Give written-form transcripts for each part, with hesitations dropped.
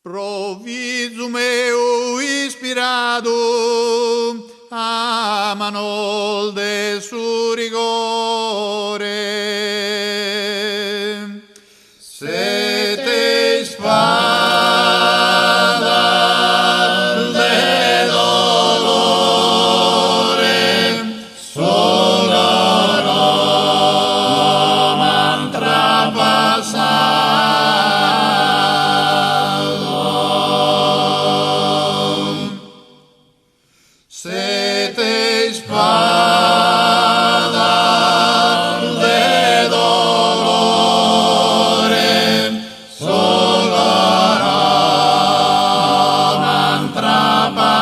Proviso meu inspirado a manol de su rigore. Sete espada de dolore, solo m'han trapassado. Sete espada de dolore, solo m'han trapassado.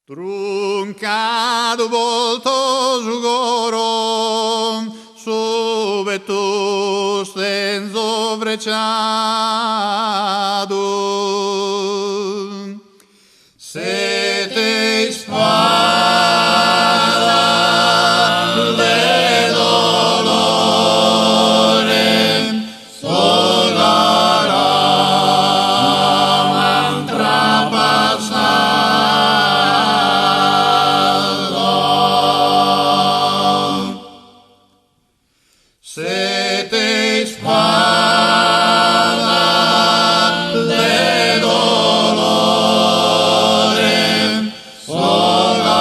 Truncado volto jugoro, subito stenzo brecciado. Sete espada de dolore, solo m'han trapassado. Sete espada de dolore, solo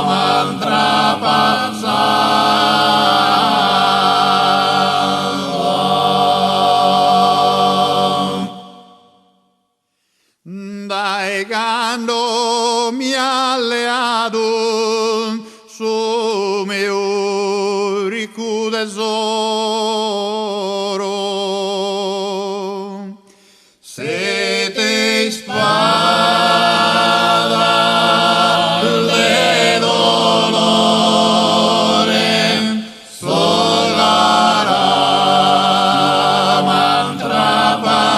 m'han trapassado. Dai quando mi alleato su meu rico tesoro. Sete espada de dolore, solo m'han trapassado.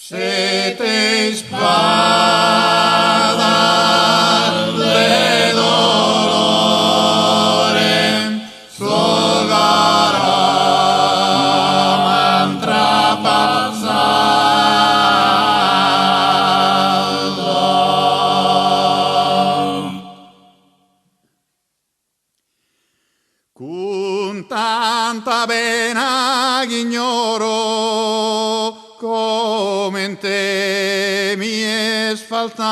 Sete espada de dolore, solo m'han trapassado. Con tanta pena che ignoro come in te mi è sfaltato.